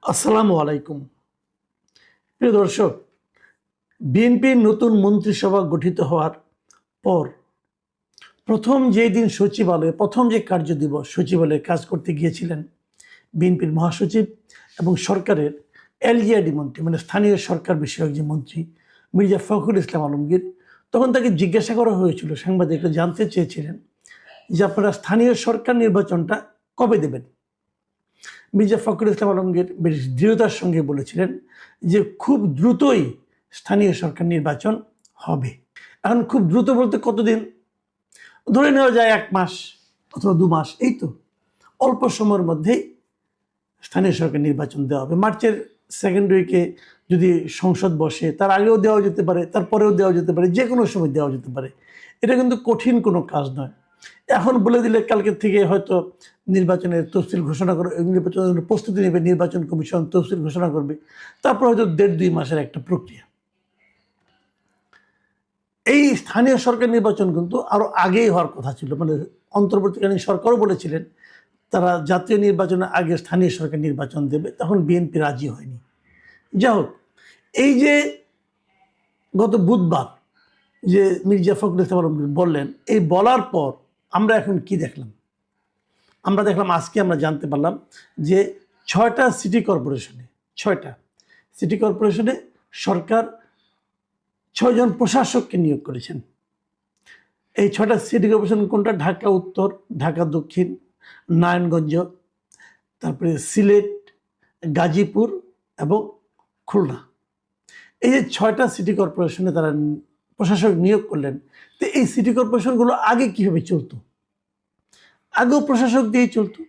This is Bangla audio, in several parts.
আসসালামু আলাইকুম। প্রিয় দর্শক, বিএনপির নতুন মন্ত্রিসভা গঠিত হওয়ার পর প্রথম যেই দিন সচিবালয়ে প্রথম যে কার্য দিবস সচিবালয়ে কাজ করতে গিয়েছিলেন বিএনপির মহাসচিব এবং সরকারের এলজিআইডি মন্ত্রী, মানে স্থানীয় সরকার বিষয়ক যে মন্ত্রী মির্জা ফখরুল ইসলাম আলমগীর, তখন তাকে জিজ্ঞাসা করা হয়েছিল, সাংবাদিকরা জানতে চেয়েছিলেন যে আপনারা স্থানীয় সরকার নির্বাচনটা কবে দেবেন। মির্জা ফখরুল ইসলাম আলমগীর বেশ দৃঢ়তার সঙ্গে বলেছিলেন যে খুব দ্রুতই স্থানীয় সরকার নির্বাচন হবে। এখন খুব দ্রুত বলতে কতদিন? ধরে নেওয়া যায় 1 মাস অথবা 2 মাস, এই তো অল্প সময়ের মধ্যেই স্থানীয় সরকার নির্বাচন দেওয়া হবে। মার্চের সেকেন্ড উইকে যদি সংসদ বসে, তার আগেও দেওয়া যেতে পারে, তারপরেও দেওয়া যেতে পারে, যে কোনো সময় দেওয়া যেতে পারে। এটা কিন্তু কঠিন কোনো কাজ নয়। এখন বলে দিলে কালকে থেকে হয়তো নির্বাচনের তফসিল ঘোষণা করে, নির্বাচনের প্রস্তুতি নেবে, নির্বাচন কমিশন তফসিল ঘোষণা করবে, তারপর হয়তো 1.5-2 মাসের একটা প্রক্রিয়া। এই স্থানীয় সরকার নির্বাচন কিন্তু আরও আগেই হওয়ার কথা ছিল। মানে অন্তর্বর্তীকালীন সরকারও বলেছিলেন তারা জাতীয় নির্বাচনের আগে স্থানীয় সরকার নির্বাচন দেবে, তখন বিএনপি রাজি হয়নি। যাই হোক, এই যে গত বুধবার যে মির্জা ফখরুল ইসলাম আলমগীর বললেন, এই বলার পর আমরা এখন কি দেখলাম? আমরা দেখলাম, আজকে আমরা জানতে পারলাম যে 6টা সিটি কর্পোরেশনে সরকার 6 জন প্রশাসককে নিয়োগ করেছেন। এই 6টা সিটি কর্পোরেশন কোনটা? ঢাকা উত্তর, ঢাকা দক্ষিণ, নারায়ণগঞ্জ, তারপরে সিলেট, গাজীপুর এবং খুলনা। এই যে 6টা সিটি কর্পোরেশনে তারা প্রশাসক নিয়োগ করলেন। তো এই সিটি কর্পোরেশনগুলো আগে কীভাবে চলতো? আগেও প্রশাসক দিয়েই চলতো।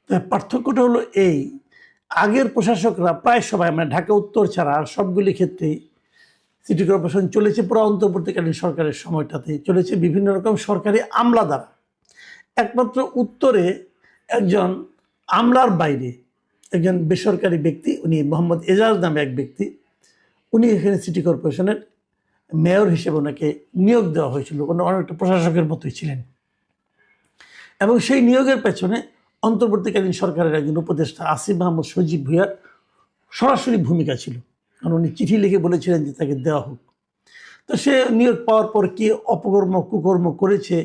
তাই পার্থক্যটা হলো এই, আগের প্রশাসকরা প্রায় সবাই, মানে ঢাকা উত্তর ছাড়া আর সবগুলি ক্ষেত্রেই সিটি কর্পোরেশন চলেছে পুরো অন্তর্বর্তীকালীন সরকারের সময়টাতে চলেছে বিভিন্ন রকম সরকারি আমলা দ্বারা। একমাত্র উত্তরে একজন আমলার বাইরে একজন বেসরকারি ব্যক্তি, উনি মোহাম্মদ এজাজ নামে এক ব্যক্তি, উনি এখানে সিটি কর্পোরেশনের মেয়র হিসেবে ওনাকে নিয়োগ দেওয়া হয়েছিল। অনেকটা প্রশাসকের মতোই ছিলেন এবং সেই নিয়োগের পেছনে অন্তর্বর্তীকালীন সরকারের একজন উপদেষ্টা আসিফ মাহমুদ সজীব ভুঁইয়ার সরাসরি ভূমিকা ছিল, কারণ উনি চিঠি লিখে বলেছিলেন যে তাকে দেওয়া হোক। তো সে নিয়োগ পাওয়ার পর কী অপকর্ম কুকর্ম করেছে,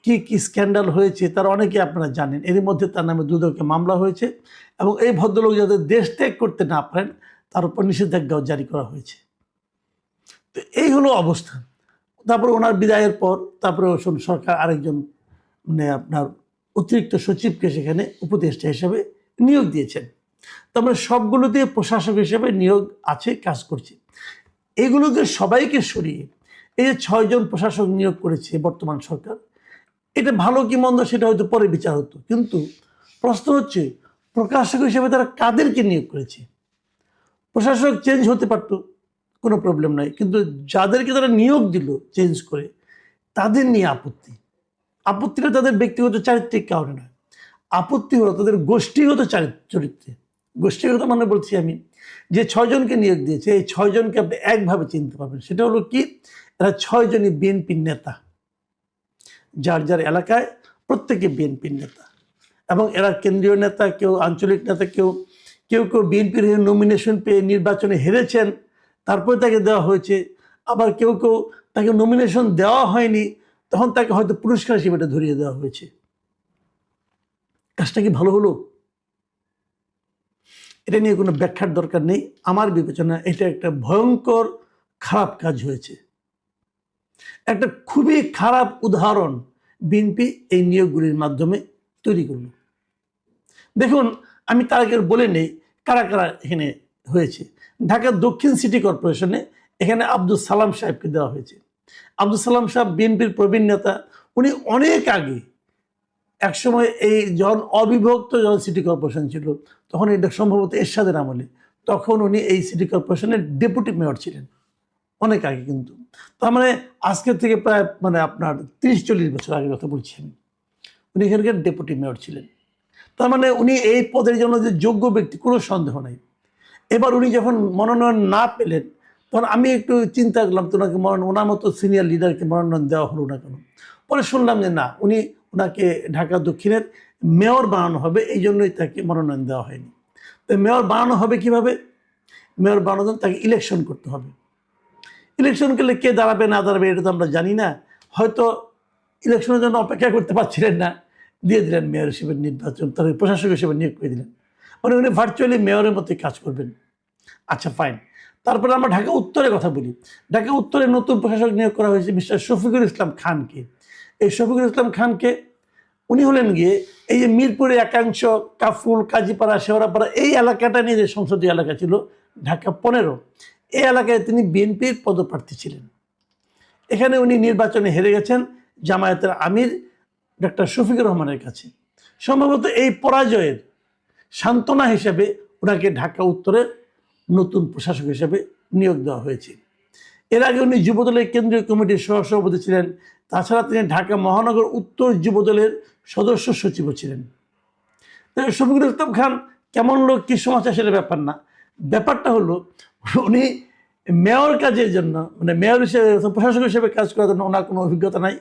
কি কি স্ক্যান্ডাল হয়েছে, তার অনেকে আপনারা জানেন। এর মধ্যে তার নামে দুদকে মামলা হয়েছে এবং এই ভদ্রলোক যাতে দেশ ত্যাগ করতে না পারেন তার উপর নিষেধাজ্ঞাও জারি করা হয়েছে। তো এই হলো অবস্থান। তারপরে ওনার বিদায়ের পর তারপরে সরকার আরেকজন, মানে আপনার অতিরিক্ত সচিবকে সেখানে উপদেষ্টা হিসেবে নিয়োগ দিয়েছেন। তারপরে সবগুলোতে প্রশাসক হিসেবে নিয়োগ আছে, কাজ করছে। এগুলোকে সবাইকে সরিয়ে এই যে 6 জন প্রশাসক নিয়োগ করেছে বর্তমান সরকার, এটা ভালো কি মন্দ সেটা হয়তো পরে বিচার হতো, কিন্তু প্রশ্ন হচ্ছে প্রকাশক হিসেবে তারা কাদেরকে নিয়োগ করেছে? প্রশাসক চেঞ্জ হতে পারতো, কোনো প্রবলেম নাই, কিন্তু যাদেরকে তারা নিয়োগ দিল চেঞ্জ করে, তাদের নিয়ে আপত্তিটা তাদের ব্যক্তিগত চারিত্রিক কারণে নয়, আপত্তি হলো তাদের গোষ্ঠীগত চরিত্রে। গোষ্ঠীগত মানে বলছি আমি, যে 6 জনকে নিয়োগ দিয়েছে, এই 6 জনকে আপনি একভাবে চিনতে পারবেন। সেটা হলো কি, এরা 6 জনই বিএনপির নেতা, যার যার এলাকায় প্রত্যেকে বিএনপির নেতা, এবং এরা কেন্দ্রীয় নেতা, কেউ আঞ্চলিক নেতা, কেউ কেউ কেউ বিএনপির নমিনেশন পেয়ে নির্বাচনে হেরেছেন, তারপরে তাকে দেওয়া হয়েছে। আবার কেউ কেউ তাকে নমিনেশন দেওয়া হয়নি, তখন তাকে হয়তো পুরস্কার হিসেবে এটা ধরিয়ে দেওয়া হয়েছে। কাজটা কি ভালো হলো? এটা নিয়ে কোনো ব্যাখ্যার দরকার নেই। আমার বিবেচনা এটা একটা ভয়ঙ্কর খারাপ কাজ হয়েছে। একটা খুবই খারাপ উদাহরণ বিএনপি এই নিয়োগগুলির মাধ্যমে তৈরি করল। দেখুন, আমি তার আগে বলে নেই কারা কারা এখানে হয়েছে। ঢাকা দক্ষিণ সিটি কর্পোরেশনে এখানে আব্দুল সালাম সাহেবকে দেওয়া হয়েছে। আব্দুল সালাম সাহেব বিএনপির প্রবীণ নেতা। উনি অনেক আগে, একসময় এই যখন অবিভক্ত যখন সিটি কর্পোরেশন ছিল, তখন এটা সম্ভবত এরশাদের আমলে, তখন উনি এই সিটি কর্পোরেশনের ডেপুটি মেয়র ছিলেন, অনেক আগে। কিন্তু তার মানে আজকের থেকে প্রায় আপনার 30-40 বছর আগের কথা বলছি আমি, উনি এখানকার ডেপুটি মেয়র ছিলেন। তার মানে উনি এই পদের জন্য যে যোগ্য ব্যক্তি, কোনো সন্দেহ নাই। এবার উনি যখন মনোনয়ন না পেলেন, তখন আমি একটু চিন্তা করলাম, তো ওনার মতো সিনিয়র লিডারকে মনোনয়ন দেওয়া হলো না কেন? পরে শুনলাম যে না, ওনাকে ঢাকা দক্ষিণের মেয়র বানানো হবে, এই জন্যই তাকে মনোনয়ন দেওয়া হয়নি। তো মেয়র বানানো হবে কিভাবে? মেয়র বানানোর জন্য তাকে ইলেকশন করতে হবে। ইলেকশন করলে কে দাঁড়াবে না দাঁড়াবে এটা তো আমরা জানি না। হয়তো ইলেকশনের জন্য অপেক্ষা করতে পারছিলেন না, দিয়ে দিলেন মেয়র হিসেবে নির্বাচন, তার প্রশাসক হিসেবে নিয়োগ করে দিলেন। মানে উনি ভার্চুয়ালি মেয়রের মতোই কাজ করবেন। আচ্ছা ফাইন। তারপরে আমরা ঢাকা উত্তরের কথা বলি। ঢাকা উত্তরে নতুন প্রশাসক নিয়োগ করা হয়েছে মিস্টার শফিকুল ইসলাম খানকে। এই শফিকুল ইসলাম খানকে উনি হলেন গিয়ে এই যে মিরপুরের একাংশ কাফরুল, কাজীপাড়া, শেওড়াপাড়া এই এলাকাটা নিয়ে যে সংসদীয় এলাকা ছিল ঢাকা 15, এই এলাকায় তিনি বিএনপির পদপ্রার্থী ছিলেন। এখানে উনি নির্বাচনে হেরে গেছেন জামায়াতের আমির ডক্টর শফিকুর রহমানের কাছে। সম্ভবত এই পরাজয়ের সান্ত্বনা হিসেবে ওনাকে ঢাকা উত্তরের নতুন প্রশাসক হিসেবে নিয়োগ দেওয়া হয়েছে। এর আগে উনি যুবদলের কেন্দ্রীয় কমিটির সহসভাপতি ছিলেন। তাছাড়া তিনি ঢাকা মহানগর উত্তর যুবদলের সদস্য সচিবও ছিলেন। শফিকুল ইসলাম খান কেমন লোক কি সমাচার সেটা ব্যাপার না, ব্যাপারটা হলো উনি মেয়র কাজের জন্য মানে মেয়র হিসেবে প্রশাসক হিসেবে কাজ করার জন্য ওনার কোনো অভিজ্ঞতা নাই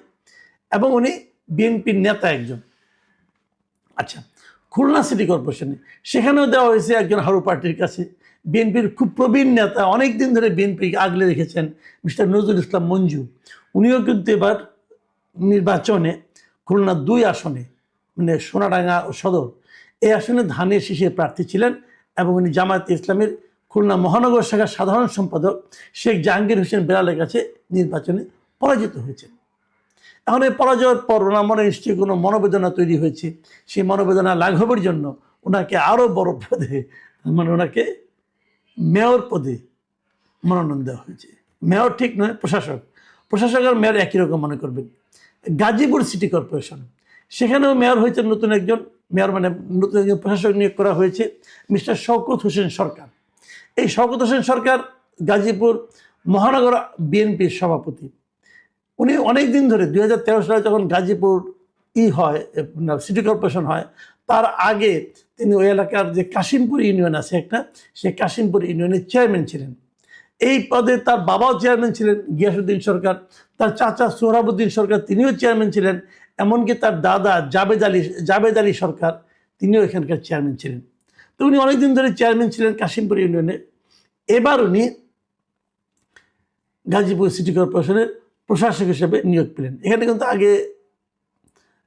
এবং উনি বিএনপির নেতা একজন। আচ্ছা, খুলনা সিটি কর্পোরেশনে সেখানেও দেওয়া হয়েছে একজন হারু পার্টির কাছে, বিএনপির খুব প্রবীণ নেতা, অনেক দিন ধরে বিএনপি আগলে রেখেছেন মিস্টার নজরুল ইসলাম মঞ্জু। উনিও কিন্তু এবার নির্বাচনে খুলনা 2 আসনে মানে সোনাডাঙ্গা ও সদর এই আসনে ধানের শীষের প্রার্থী ছিলেন এবং উনি জামায়াতে ইসলামের খুলনা মহানগর শাখার সাধারণ সম্পাদক শেখ জাহাঙ্গীর হোসেন বেলালের কাছে নির্বাচনে পরাজিত হয়েছেন। এখন এই পরাজয়ের পর ওনার মনে নিশ্চয়ই কোনো মনোবেদনা তৈরি হয়েছে। সেই মনোবেদনা লাঘবের জন্য ওনাকে আরও বড় পদে মানে ওনাকে মেয়র পদে মনোনয়ন দেওয়া হয়েছে। মেয়র ঠিক নয়, প্রশাসক। প্রশাসক আর মেয়র একই রকম মনে করবেন। গাজীপুর সিটি কর্পোরেশন সেখানেও মেয়র হয়েছে নতুন একজন মেয়র মানে নতুন একজন প্রশাসক নিয়োগ করা হয়েছে মিস্টার শওকত হোসেন সরকার। এই শওকত হোসেন সরকার গাজীপুর মহানগর বিএনপির সভাপতি। উনি অনেক দিন ধরে 2013 সালে যখন গাজীপুর হয় সিটি কর্পোরেশন হয় তার আগে তিনি ওই এলাকার যে কাশিমপুর ইউনিয়ন আছে একটা, সেই কাশিমপুর ইউনিয়নের চেয়ারম্যান ছিলেন। এই পদে তার বাবাও চেয়ারম্যান ছিলেন গিয়াসউদ্দিন সরকার, তার চাচা সোহরাবুদ্দিন সরকার তিনিও চেয়ারম্যান ছিলেন, এমনকি তার দাদা জাবেদ আলী সরকার তিনিও এখানকার চেয়ারম্যান ছিলেন। তো উনি অনেকদিন ধরে চেয়ারম্যান ছিলেন কাশিমপুর ইউনিয়নে। এবার উনি গাজীপুর সিটি কর্পোরেশনের প্রশাসক হিসেবে নিয়োগ পেলেন। এখানে কিন্তু আগে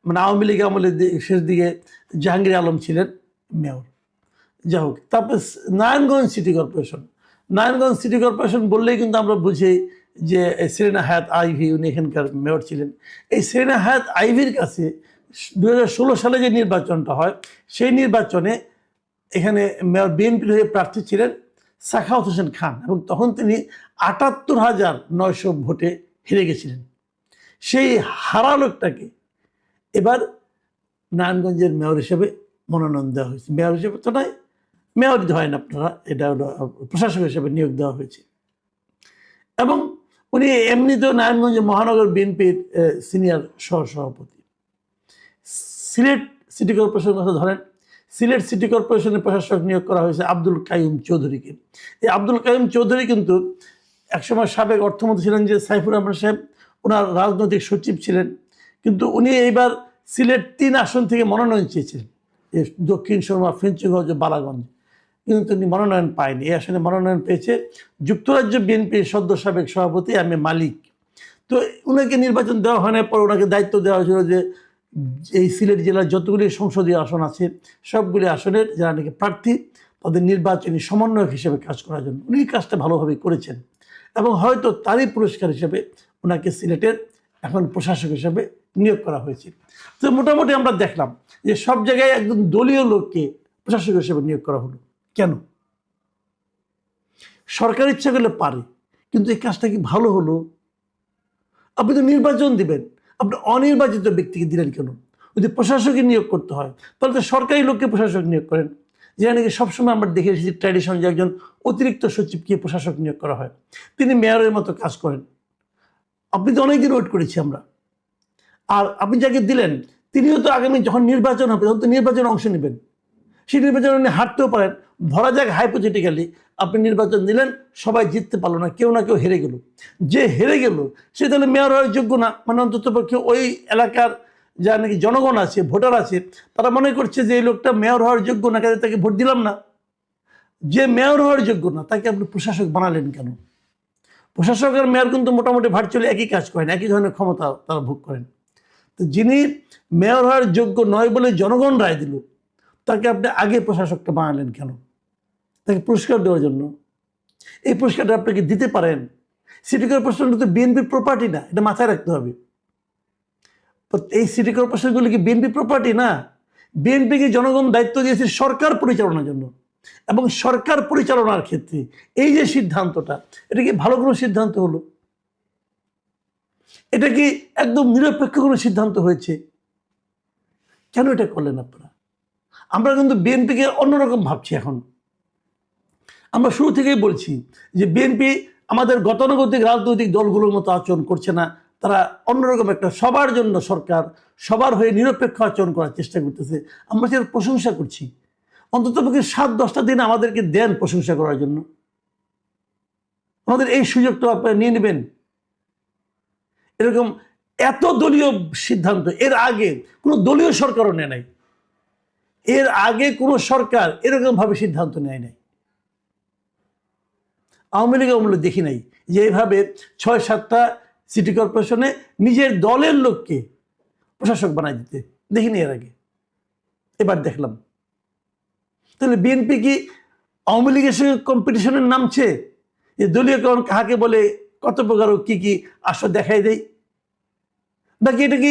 মানে আওয়ামী লীগ আমলের শেষ দিকে জাহাঙ্গীর আলম ছিলেন মেয়র। যাই হোক, তারপর Narayanganj city corporation. Narayanganj city corporation বললেই কিন্তু আমরা বুঝি যে সেরেনা হায়াত আইভি উনি এখানকার মেয়র ছিলেন। এই সেরেনা হায়াত আইভির কাছে 2016 সালে যে নির্বাচনটা হয় সেই নির্বাচনে এখানে মেয়র বিএনপির হয়ে প্রার্থী ছিলেন সাখাওয়াত হোসেন খান এবং তখন তিনি 78,900 ভোটে হেরে গেছিলেন। সেই হারা লোকটাকে এবার নারায়ণগঞ্জের মেয়র হিসেবে মনোনয়ন দেওয়া হয়েছে। মেয়র হিসেবে তো নয়, মেয়র হয় না আপনারা, এটা হলো প্রশাসক হিসেবে নিয়োগ দেওয়া হয়েছে। এবং উনি এমনিতেও নারায়ণগঞ্জ মহানগর বিএনপির সিনিয়র সহসভাপতি। সিলেট সিটি কর্পোরেশনের কথা ধরেন, সিলেট সিটি কর্পোরেশনের প্রশাসক নিয়োগ করা হয়েছে আব্দুল কাইয়ুম চৌধুরীকে। এই আব্দুল কাইয়ুম চৌধুরী কিন্তু একসময় সাবেক অর্থমন্ত্রী ছিলেন যে সাইফুর রহমান সাহেব, ওনার রাজনৈতিক সচিব ছিলেন। কিন্তু উনি এইবার সিলেট 3 আসন থেকে মনোনয়ন চেয়েছিলেন, দক্ষিণ সুরমা, ফেঞ্চুগঞ্জ, বালাগঞ্জ, কিন্তু তিনি মনোনয়ন পায়নি। এই আসনে মনোনয়ন পেয়েছে যুক্তরাজ্য বিএনপির সদ্য সাবেক সভাপতি এম এ মালিক। তো ওনাকে নির্বাচন দেওয়া হয় না, পর ওনাকে দায়িত্ব দেওয়া হয়েছিল যে এই সিলেট জেলার যতগুলি সংসদীয় আসন আছে সবগুলি আসনের যারা নাকি প্রার্থী তাদের নির্বাচনী সমন্বয়ক হিসেবে কাজ করার জন্য। উনি কাজটা ভালোভাবে করেছেন এবং হয়তো তারই পুরস্কার হিসেবে ওনাকে সিলেটের এখন প্রশাসক হিসেবে নিয়োগ করা হয়েছে। তো মোটামুটি আমরা দেখলাম যে সব জায়গায় একদম দলীয় লোককে প্রশাসক হিসেবে নিয়োগ করা হলো। কেন? সরকার ইচ্ছা করলে পারে, কিন্তু এই কাজটা কি ভালো হলো? আপনি তো নির্বাচন দিবেন, আপনি অনির্বাচিত ব্যক্তিকে দিলেন কেন? যদি প্রশাসকে নিয়োগ করতে হয় তাহলে তো সরকারি লোককে প্রশাসক নিয়োগ করেন। যেখানে নাকি সবসময় আমরা দেখে এসেছি ট্র্যাডিশন যে একজন অতিরিক্ত সচিবকে প্রশাসক নিয়োগ করা হয়, তিনি মেয়রের মতো কাজ করেন। আপনি তো অনেকদিন ওয়েট করেছি আমরা। আর আপনি যাকে দিলেন তিনিও তো আগামী যখন নির্বাচন হবে তখন তো নির্বাচনে অংশ নেবেন, সেই নির্বাচনে উনি হারতেও পারেন। ধরা যাক হাইপোথেটিক্যালি আপনি নির্বাচন দিলেন, সবাই জিততে পারলো না, কেউ না কেউ হেরে গেল। যে হেরে গেল সে তাহলে মেয়র হওয়ার যোগ্য না, মানে অন্তত পক্ষে ওই এলাকার যা নাকি জনগণ আছে, ভোটার আছে, তারা মনে করছে যে এই লোকটা মেয়র হওয়ার যোগ্য না, কাজে তাকে ভোট দিলাম না। যে মেয়র হওয়ার যোগ্য না তাকে আপনি প্রশাসক বানালেন কেন? প্রশাসক আর মেয়র কিন্তু মোটামুটি ভার্চুয়ালি একই কাজ করেন, একই ধরনের ক্ষমতা তারা ভোগ করেন। তো যিনি মেয়র হওয়ার যোগ্য নয় বলে জনগণ রায় দিল, তাকে আপনি আগে প্রশাসকটা বানালেন কেন? তাকে পুরস্কার দেওয়ার জন্য। এই পুরস্কারটা আপনাকে দিতে পারেন। সিটি কর্পোরেশনটা তো বিএনপির প্রপার্টি না, এটা মাথায় রাখতে হবে। এই সিটি কর্পোরেশনগুলি কি বিএনপি প্রপার্টি না? বিএনপিকে জনগণ দায়িত্ব দিয়েছে সরকার পরিচালনার জন্য, এবং সরকার পরিচালনার ক্ষেত্রে এই যে সিদ্ধান্তটা, এটা কি ভালো কোনো সিদ্ধান্ত হলো? এটা কি একদম নিরপেক্ষ কোনো সিদ্ধান্ত হয়েছে? কেন এটা করলেন আপনারা? আমরা কিন্তু বিএনপিকে অন্যরকম ভাবছি এখন। আমরা শুরু থেকেই বলছি যে বিএনপি আমাদের গতানুগতিক রাজনৈতিক দলগুলোর মতো আচরণ করছে না, তারা অন্যরকম একটা সবার জন্য সরকার, সবার হয়ে নিরপেক্ষ আচরণ করার চেষ্টা করতেছে। আমরা সেটা প্রশংসা করছি। অন্তত পক্ষে 7-10টা দিন আমাদেরকে দেন প্রশংসা করার জন্য। আমাদের এই সুযোগটা আপনারা নিয়ে নেবেন। এরকম এত দলীয় সিদ্ধান্ত এর আগে কোনো দলীয় সরকারও নেয় নাই। এর আগে কোনো সরকার এরকম ভাবে সিদ্ধান্ত নেয় নাই। আওয়ামী লীগ আমলে দেখি নাই যে এইভাবে 6-7টা সিটি কর্পোরেশনে নিজের দলের লোককে প্রশাসক বানাই দিতে দেখিনি এর আগে। এবার দেখলাম। তাহলে বিএনপি কি আওয়ামী লীগের সঙ্গে কম্পিটিশনের নামছে? যে দলীয়করণ কাহাকে বলে, কত প্রকার কি কি আসর দেখাই দেয়, নাকি এটা কি